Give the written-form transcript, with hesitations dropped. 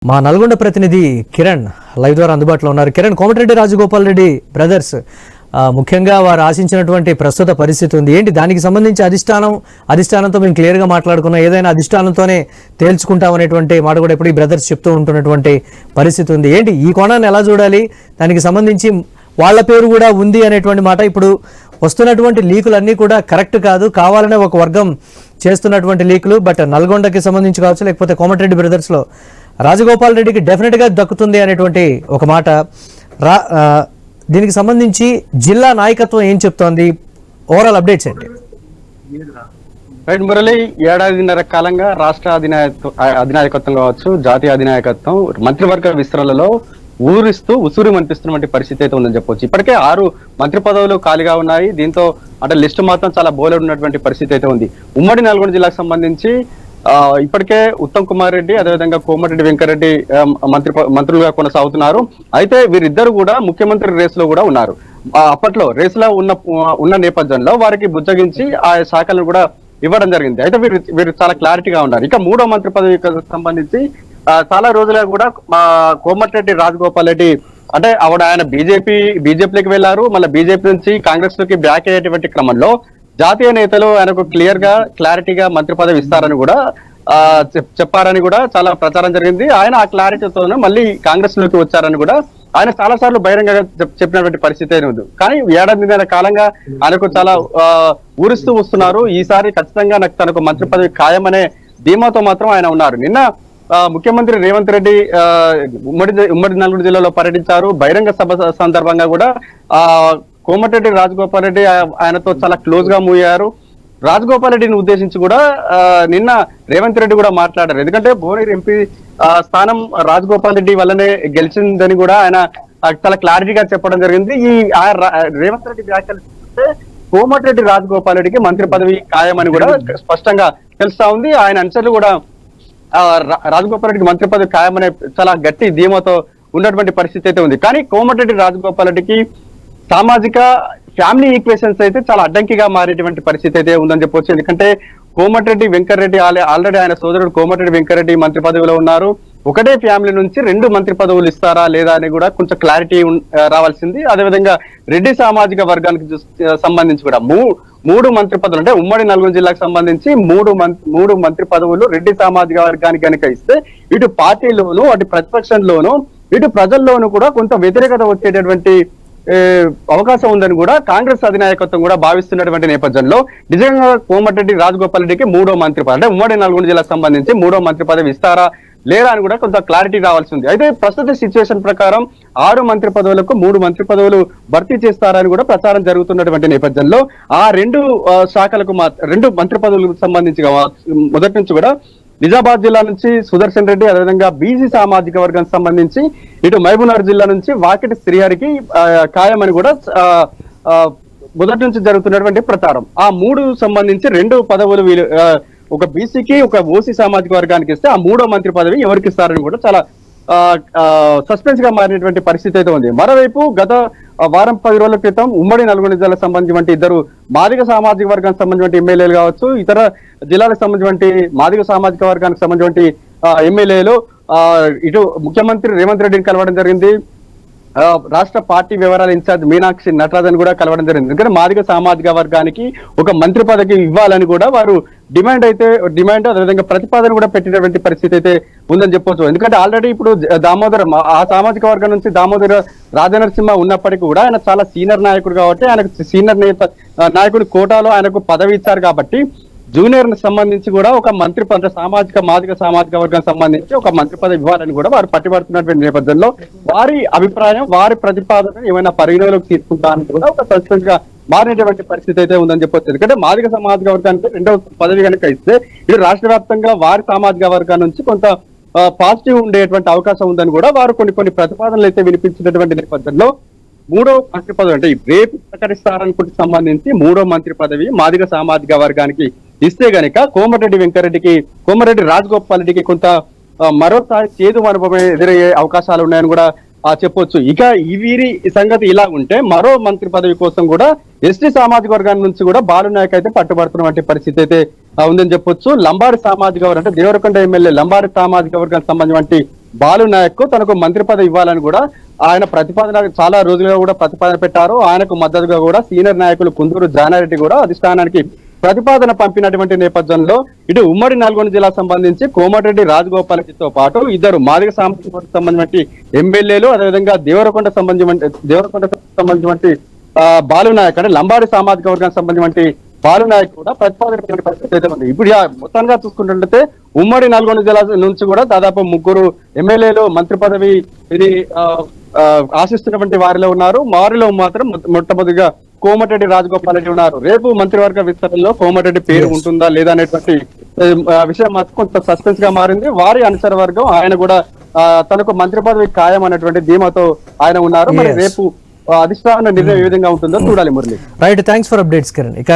మా నల్గొండ ప్రతినిధి కిరణ్ లైవ్ ద్వారా అందుబాటులో ఉన్నారు. కిరణ్, కోమటిరెడ్డి రాజగోపాల్ రెడ్డి బ్రదర్స్ ముఖ్యంగా వారు ఆశించినటువంటి ప్రస్తుత పరిస్థితి ఉంది ఏంటి? దానికి సంబంధించి అధిష్టానంతో మేము క్లియర్గా మాట్లాడుకున్నాం, ఏదైనా అధిష్టానంతోనే తేల్చుకుంటామనేటువంటి మాట కూడా ఇప్పుడు ఈ బ్రదర్స్ చెప్తూ ఉంటున్నటువంటి పరిస్థితి ఉంది ఏంటి? ఈ కోణాన్ని ఎలా చూడాలి? దానికి సంబంధించి వాళ్ళ పేరు కూడా ఉంది అనేటువంటి మాట ఇప్పుడు వస్తున్నటువంటి లీకులన్నీ కూడా కరెక్ట్ కాదు, కావాలనే ఒక వర్గం చేస్తున్నటువంటి లీకులు. బట్ నల్గొండకి సంబంధించి కావచ్చు, లేకపోతే కోమటిరెడ్డి బ్రదర్స్లో రాజగోపాల్ రెడ్డికి డెఫినెట్గా దక్కుతుంది అనేటువంటి ఒక మాట. దీనికి సంబంధించి జిల్లా నాయకత్వం ఏం చెప్తోంది? ఓవరాల్ అప్డేట్స్ ఏంటి? రైట్ మురళి, ఏడాదిన్నర కాలంగా రాష్ట్ర అధినాయకత్వం కావచ్చు, జాతీయ అధినాయకత్వం మంత్రివర్గ విస్తరణలో ఉసూరి అనిపిస్తున్నటువంటి పరిస్థితి అయితే ఉందని చెప్పొచ్చు. ఇప్పటికే 6 మంత్రి పదవులు ఖాళీగా ఉన్నాయి. దీంతో అంటే లిస్టు మాత్రం చాలా బోలెడు ఉన్నటువంటి పరిస్థితి అయితే ఉంది. ఉమ్మడి నల్గొండ జిల్లాకు సంబంధించి ఇప్పటికే ఉత్తమ్ కుమార్ రెడ్డి, అదేవిధంగా కోమటిరెడ్డి వెంకరెడ్డి మంత్రులుగా కొనసాగుతున్నారు. అయితే వీరిద్దరు కూడా ముఖ్యమంత్రి రేసులో కూడా ఉన్నారు. అప్పట్లో రేసులో ఉన్న నేపథ్యంలో వారికి బుజ్జగించి ఆ శాఖలను కూడా ఇవ్వడం జరిగింది. అయితే వీరు చాలా క్లారిటీగా ఉన్నారు. ఇక 3వ మంత్రి పదవికి సంబంధించి చాలా రోజులుగా కూడా కోమటిరెడ్డి రాజగోపాల్ రెడ్డి అంటే ఆయన బీజేపీలోకి వెళ్లారు. మళ్ళీ బీజేపీ నుంచి కాంగ్రెస్ లోకి బ్యాక్ అయ్యేటువంటి క్రమంలో జాతీయ నేతలు ఆయనకు క్లారిటీగా మంత్రి పదవి ఇస్తారని కూడా చెప్పారని కూడా చాలా ప్రచారం జరిగింది. ఆయన ఆ క్లారిటీతోనే మళ్ళీ కాంగ్రెస్ లోకి వచ్చారని కూడా ఆయన చాలా సార్లు బహిరంగంగా చెప్పినటువంటి పరిస్థితి ఉంది. కానీ 7 కాలంగా ఆయనకు చాలా ఊరిస్తూ వస్తున్నారు. ఈసారి ఖచ్చితంగా తనకు మంత్రి పదవి ఖాయమనే ధీమాతో మాత్రం ఆయన ఉన్నారు. నిన్న ముఖ్యమంత్రి రేవంత్ రెడ్డి ఉమ్మడి నల్గొండ జిల్లాలో పర్యటించారు. బహిరంగ సభ సందర్భంగా కూడా కోమటిరెడ్డి రాజగోపాల్ రెడ్డి ఆయనతో చాలా క్లోజ్ గా మూవ్ అయ్యారు. రాజగోపాల్ రెడ్డిని ఉద్దేశించి కూడా నిన్న రేవంత్ రెడ్డి కూడా మాట్లాడారు. ఎందుకంటే భువనగిరి ఎంపీ స్థానం రాజగోపాల్ రెడ్డి వల్లనే గెలిచిందని కూడా ఆయన చాలా క్లారిటీగా చెప్పడం జరిగింది. ఈ రేవంత్ రెడ్డి వ్యాఖ్యలు చూస్తే కోమటిరెడ్డి రాజగోపాల్ రెడ్డికి మంత్రి పదవి ఖాయమని కూడా స్పష్టంగా తెలుస్తా ఉంది. ఆయన అంచనాలు కూడా రాజగోపాల్ రెడ్డికి మంత్రి పదవి ఖాయమనే చాలా గట్టి ధీమాతో ఉన్నటువంటి పరిస్థితి అయితే ఉంది. కానీ కోమటిరెడ్డి రాజగోపాల్ రెడ్డికి సామాజిక ఫ్యామిలీ ఈక్వేషన్స్ అయితే చాలా అడ్డంకిగా మారేటువంటి పరిస్థితి అయితే ఉందని చెప్పొచ్చు. ఎందుకంటే కోమటిరెడ్డి వెంకరెడ్డి ఆల్రెడీ ఆయన సోదరుడు కోమటిరెడ్డి వెంకరెడ్డి మంత్రి పదవిలో ఉన్నారు. ఒకటే ఫ్యామిలీ నుంచి 2 మంత్రి పదవులు ఇస్తారా లేదా అని కూడా కొంచెం క్లారిటీ రావాల్సింది. అదేవిధంగా రెడ్డి సామాజిక వర్గానికి సంబంధించి కూడా 3 మంత్రి పదవులు అంటే ఉమ్మడి నల్గొండ జిల్లాకు సంబంధించి 3 మంత్రి పదవులు రెడ్డి సామాజిక వర్గానికి కనుక ఇస్తే ఇటు పార్టీలోను అటు ప్రతిపక్షంలోను ఇటు ప్రజల్లోనూ కూడా కొంత వ్యతిరేకత వచ్చేటటువంటి అవకాశం ఉందని కూడా కాంగ్రెస్ అధినాయకత్వం కూడా భావిస్తున్నటువంటి నేపథ్యంలో నిజంగా కోమటిరెడ్డి రాజగోపాల్ రెడ్డికి 3వ మంత్రి పదవి అంటే ఉమ్మడి నల్గొండ జిల్లాకు సంబంధించి 3వ మంత్రి పదవి ఇస్తారా లేదా అని కూడా కొంత క్లారిటీ రావాల్సి ఉంది. అయితే ప్రస్తుత సిచ్యువేషన్ ప్రకారం 6 మంత్రి పదవులకు 3 మంత్రి పదవులు భర్తీ చేస్తారని కూడా ప్రచారం జరుగుతున్నటువంటి నేపథ్యంలో ఆ 2 శాఖలకు 2 మంత్రి పదవులకు సంబంధించి మొదటి నుంచి కూడా నిజామాబాద్ జిల్లా నుంచి సుదర్శన్ రెడ్డి, అదేవిధంగా బీసీ సామాజిక వర్గానికి సంబంధించి ఇటు మహబూబ్నగర్ జిల్లా నుంచి వాకిటి శ్రీహరికి ఖాయమని కూడా మొదటి నుంచి జరుగుతున్నటువంటి ప్రచారం. ఆ 3 సంబంధించి 2 పదవులు ఒక బీసీకి ఒక ఓసీ సామాజిక వర్గానికి ఇస్తే ఆ 3వ మంత్రి పదవి ఎవరికి ఇస్తారని కూడా చాలా సస్పెన్స్ గా మారినటువంటి పరిస్థితి అయితే ఉంది. మరోవైపు గత వారం 10 రోజుల క్రితం ఉమ్మడి నల్గొండ జిల్లాకు సంబంధించిన 2 మాదిగ సామాజిక వర్గానికి సంబంధించిన ఎమ్మెల్యేలు కావచ్చు, ఇతర జిల్లాలకు సంబంధించిన మాదిగ సామాజిక వర్గానికి సంబంధించిన ఎమ్మెల్యేలు ఇటు ముఖ్యమంత్రి రేవంత్ రెడ్డిని కలవడం జరిగింది. రాష్ట్ర పార్టీ వ్యవహారాల ఇన్ఛార్జ్ మీనాక్షి నటరాజన్ కూడా కలవడం జరిగింది. ఎందుకంటే మాదిగ సామాజిక వర్గానికి ఒక మంత్రి పదవి ఇవ్వాలని కూడా వారు డిమాండ్ అదేవిధంగా ప్రతిపాదన కూడా పెట్టినటువంటి పరిస్థితి అయితే ఉందని చెప్పొచ్చు. ఎందుకంటే ఆల్రెడీ ఇప్పుడు దామోదర ఆ సామాజిక వర్గం నుంచి దామోదర రాజనరసింహ ఉన్నప్పటికీ కూడా ఆయన చాలా సీనియర్ నాయకుడు కాబట్టి ఆయనకు సీనియర్ నాయకుడి కోటాలో ఆయనకు పదవి ఇచ్చారు కాబట్టి జూనియర్ సంబంధించి కూడా ఒక మంత్రి పదవి మాదిగ సామాజిక వర్గానికి సంబంధించి ఒక మంత్రి పదవి ఇవ్వాలని కూడా వారు పట్టుబడుతున్నటువంటి నేపథ్యంలో వారి అభిప్రాయం వారి ప్రతిపాదన ఏమైనా పరిగణలోకి తీసుకుంటారని కూడా ఒక సస్పెన్స్ గా మారినటువంటి పరిస్థితి అయితే ఉందని చెప్పొచ్చు. ఎందుకంటే మాదిగ సామాజిక వర్గానికి 2వ పదవి కనుక ఇస్తే ఇది రాష్ట్ర వ్యాప్తంగా వారి సామాజిక వర్గాల నుంచి కొంత పాజిటివ్ ఉండేటువంటి అవకాశం ఉందని కూడా వారు కొన్ని ప్రతిపాదనలు అయితే వినిపించినటువంటి నేపథ్యంలో 3వ మంత్రి పదవి అంటే రేపు ప్రకటిస్తారనుకుంటే సంబంధించి 3వ మంత్రి పదవి మాదిగ సామాజిక వర్గానికి ఇస్తే గనక కోమటిరెడ్డి రాజగోపాల్ రెడ్డికి కొంత మరోసారి చేదు అనుభవం ఎదురయ్యే అవకాశాలు ఉన్నాయని కూడా చెప్పొచ్చు. ఇక వీరి సంగతి ఇలా ఉంటే మరో మంత్రి పదవి కోసం కూడా ఎస్టీ సామాజిక వర్గాల నుంచి కూడా బాలు నాయక్ అయితే పట్టుబడుతున్నటువంటి పరిస్థితి అయితే ఉందని చెప్పొచ్చు. లంబాడి సామాజిక వర్గం అంటే దేవరకొండ ఎమ్మెల్యే లంబాడి సామాజిక వర్గానికి సంబంధించిన బాలు నాయక్ కు తనకు మంత్రి పదవి ఇవ్వాలని కూడా ఆయన ప్రతిపాదన చాలా రోజులుగా కూడా ప్రతిపాదన పెట్టారు. ఆయనకు మద్దతుగా కూడా సీనియర్ నాయకులు కుందూరు జానారెడ్డి కూడా అధిష్టానానికి ప్రతిపాదన పంపినటువంటి నేపథ్యంలో ఇటు ఉమ్మడి నల్గొండ జిల్లా సంబంధించి కోమటిరెడ్డి రాజగోపాల్ రెడ్డితో పాటు ఇద్దరు మాదిగ సామాజిక వర్గం సంబంధించిన ఎమ్మెల్యేలు, అదేవిధంగా దేవరకొండ సంబంధించిన బాలు నాయక్ అంటే లంబాడి సామాజిక వర్గానికి సంబంధించిన బాలు నాయక్ కూడా ప్రతిపాదన పరిస్థితి అయితే ఉంది. ఇప్పుడు మొత్తంగా చూసుకున్నట్లయితే ఉమ్మడి నల్గొండ జిల్లా నుంచి కూడా దాదాపు 3 ఎమ్మెల్యేలు మంత్రి పదవి ఇది ఆశిస్తున్నటువంటి వారిలో ఉన్నారు. వారిలో మాత్రం మొట్టమొదటిగా కోమటిరెడ్డి రాజగోపాల్ రెడ్డి ఉన్నారు. రేపు మంత్రివర్గ విస్తరణలో కోమటిరెడ్డి పేరు ఉంటుందా లేదా అనేటువంటి విషయం మాత్రం కొంత సస్పెన్స్ గా మారింది. వారి అనుచర వర్గం ఆయన కూడా తనకు మంత్రి పదవి ఖాయం అనేటువంటి ధీమాతో ఆయన ఉన్నారు. మరి రేపు అధిష్టాన నిర్ణయం ఏ విధంగా ఉంటుందో చూడాలి Murali. Right, thanks for updates Kiran. ఇక